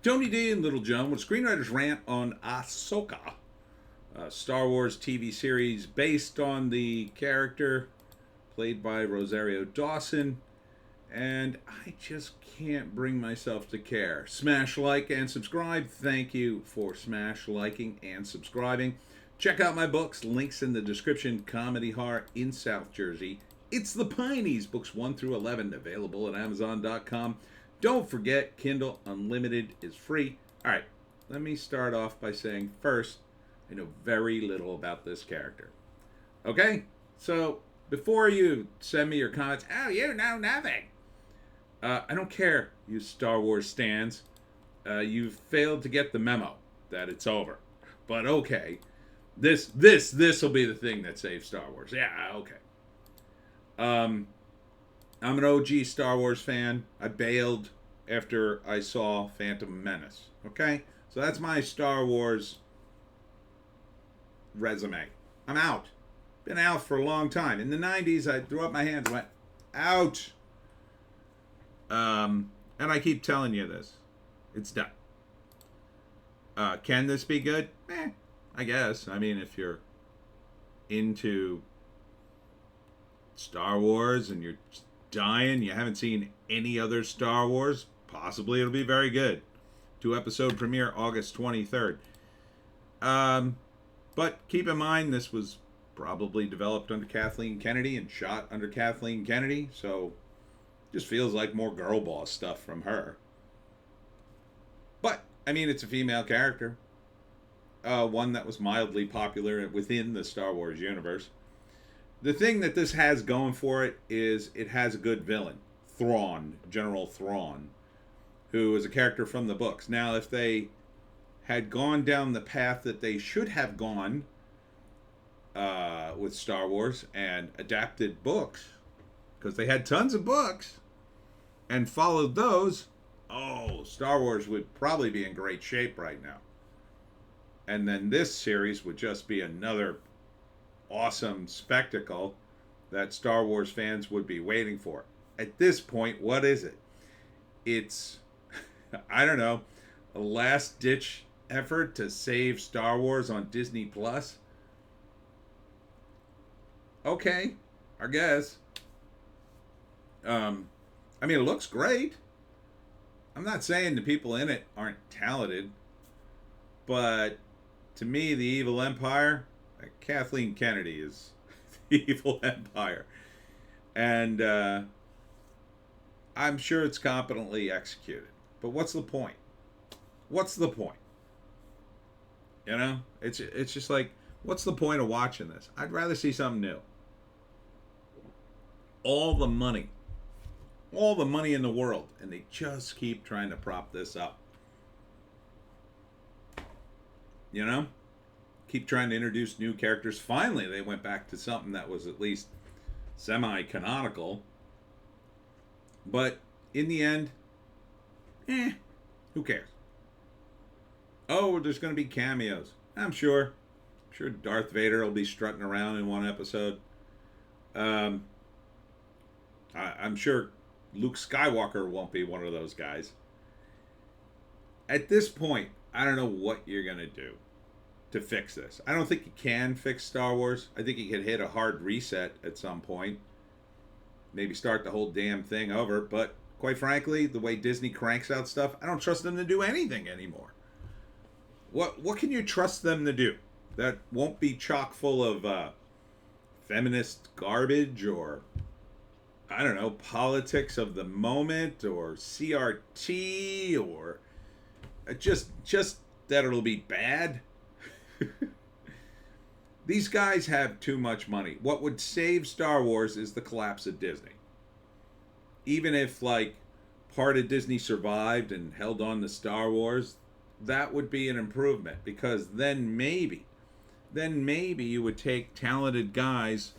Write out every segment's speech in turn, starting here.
Tony D and Little John with Screenwriter's Rant on Ahsoka, a Star Wars TV series based on the character played by Rosario Dawson, and I just can't bring myself to care. Smash like and subscribe. Thank you for smash liking and subscribing. Check out my books, links in the description. Comedy horror in South Jersey. It's the Pineys, books 1 through 11, available at Amazon.com. Don't forget, Kindle Unlimited is free. All right, let me start off by saying first, I know very little about this character. Okay? So, before you send me your comments, oh, you know nothing. I don't care, you Star Wars stans. You've failed to get the memo that it's over. But okay, this will be the thing that saves Star Wars. Yeah, okay. I'm an OG Star Wars fan. I bailed after I saw Phantom Menace. Okay? So that's my Star Wars resume. I'm out. Been out for a long time. In the 90s, I threw up my hands and went, out. And I keep telling you this. It's done. Can this be good? I guess. I mean, if you're into Star Wars and you're dying, you haven't seen any other Star Wars, possibly it'll be very good. 2-episode premiere August 23rd. But keep in mind, this was probably developed under Kathleen Kennedy and shot under Kathleen Kennedy, so just feels like more girl boss stuff from her. But, I mean, it's a female character. One that was mildly popular within the Star Wars universe. The thing that this has going for it is it has a good villain, Thrawn, General Thrawn, who is a character from the books. Now, if they had gone down the path that they should have gone with Star Wars and adapted books, because they had tons of books, and followed those, Star Wars would probably be in great shape right now. And then this series would just be another awesome spectacle that Star Wars fans would be waiting for. At this point, what is it? It's, I don't know, a last-ditch effort to save Star Wars on Disney Plus? Okay, I guess. I mean, it looks great. I'm not saying the people in it aren't talented, but to me, the evil empire, Kathleen Kennedy is the evil empire. And I'm sure it's competently executed. But what's the point? What's the point? You know? It's just like, what's the point of watching this? I'd rather see something new. All the money in the world, and they just keep trying to prop this up. You know? Keep trying to introduce new characters. Finally, they went back to something that was at least semi-canonical. But in the end, who cares? Oh, there's going to be cameos. I'm sure. Darth Vader will be strutting around in one episode. I'm sure Luke Skywalker won't be one of those guys. At this point, I don't know what you're going to do to fix this. I don't think you can fix Star Wars. I think you could hit a hard reset at some point. Maybe start the whole damn thing over. But quite frankly, the way Disney cranks out stuff, I don't trust them to do anything anymore. What can you trust them to do that won't be chock full of feminist garbage or, I don't know, politics of the moment or CRT or just that it'll be bad? These guys have too much money. What would save Star Wars is the collapse of Disney. Even if, like, part of Disney survived and held on to Star Wars, that would be an improvement, because then maybe you would take talented guys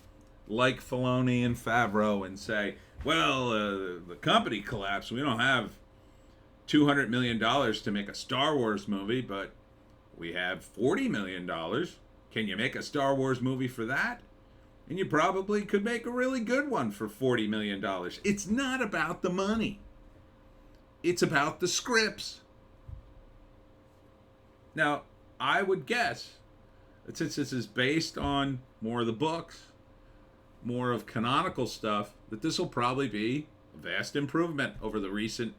like Filoni and Favreau and say, well, the company collapsed. We don't have $200 million to make a Star Wars movie, but we have $40 million. Can you make a Star Wars movie for that? And you probably could make a really good one for $40 million. It's not about the money. It's about the scripts. Now, I would guess that since this is based on more of the books, more of canonical stuff, that this will probably be a vast improvement over the recent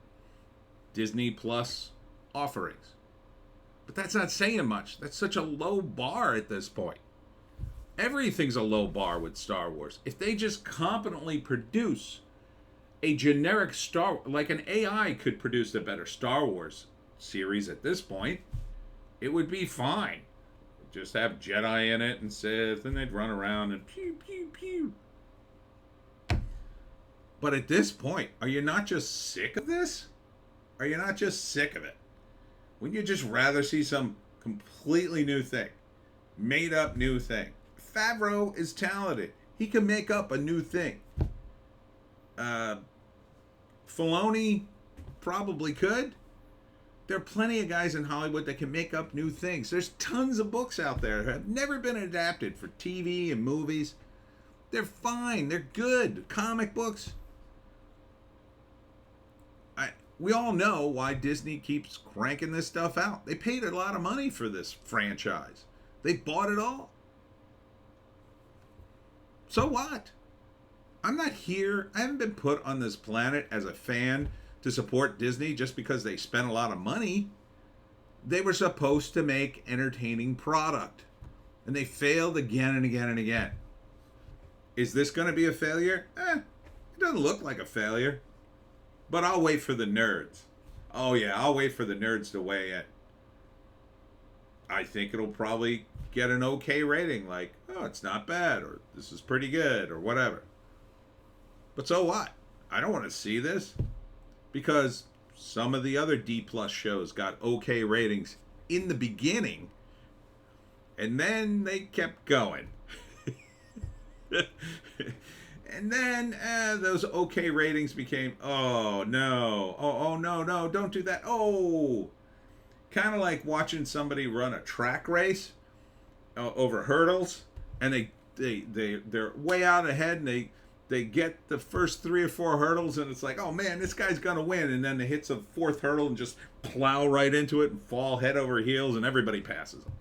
Disney Plus offerings. But that's not saying much. That's such a low bar at this point. Everything's a low bar with Star Wars. If they just competently produce a generic like an AI could produce a better Star Wars series at this point, it would be fine. Just have Jedi in it and Sith, and they'd run around and pew, pew, pew. But at this point, are you not just sick of this? Are you not just sick of it? Wouldn't you just rather see some completely new thing? Made up new thing. Favreau is talented. He can make up a new thing. Filoni probably could. There are plenty of guys in Hollywood that can make up new things. There's tons of books out there that have never been adapted for TV and movies. They're fine. They're good. Comic books. We all know why Disney keeps cranking this stuff out. They paid a lot of money for this franchise. They bought it all. So what? I'm not here. I haven't been put on this planet as a fan to support Disney just because they spent a lot of money. They were supposed to make entertaining product. And they failed again and again and again. Is this going to be a failure? It doesn't look like a failure. But I'll wait for the nerds. Oh yeah, I'll wait for the nerds to weigh in. I think it'll probably get an okay rating, like, oh, it's not bad, or this is pretty good, or whatever. But so what? I don't want to see this. Because some of the other D plus shows got okay ratings in the beginning, and then they kept going. And then those okay ratings became, oh no, oh no, don't do that. Oh, kind of like watching somebody run a track race over hurdles, and they're way out ahead, and they get the first 3 or 4 hurdles, and it's like, oh man, this guy's gonna win, and then they hit the 4th hurdle and just plow right into it and fall head over heels, and everybody passes them.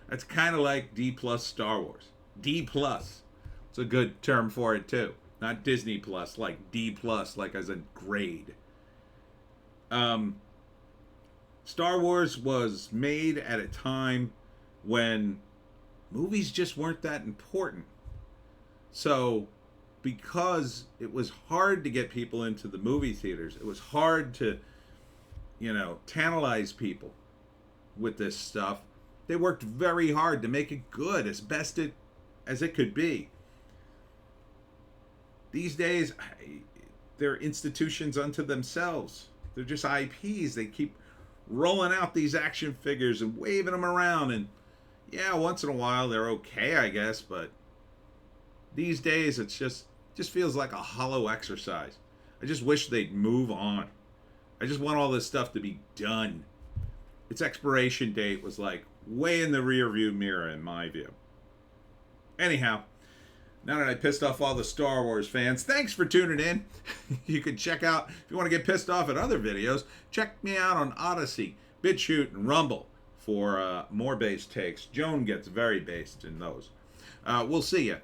That's kind of like D plus Star Wars. D plus. It's a good term for it too. Not Disney plus, like D plus, like as a grade. Star Wars was made at a time when movies just weren't that important. So, because it was hard to get people into the movie theaters, it was hard to, tantalize people with this stuff. They worked very hard to make it good, as best as it could be. These days, they're institutions unto themselves. They're just IPs. They keep rolling out these action figures and waving them around. And yeah, once in a while they're okay, I guess. But these days, it's just feels like a hollow exercise. I just wish they'd move on. I just want all this stuff to be done. Its expiration date was like way in the rearview mirror, in my view. Anyhow. Now that I pissed off all the Star Wars fans, thanks for tuning in. You can check out, if you want to get pissed off at other videos, check me out on Odysee, Bitchute, and Rumble for more base takes. Joan gets very based in those. We'll see you.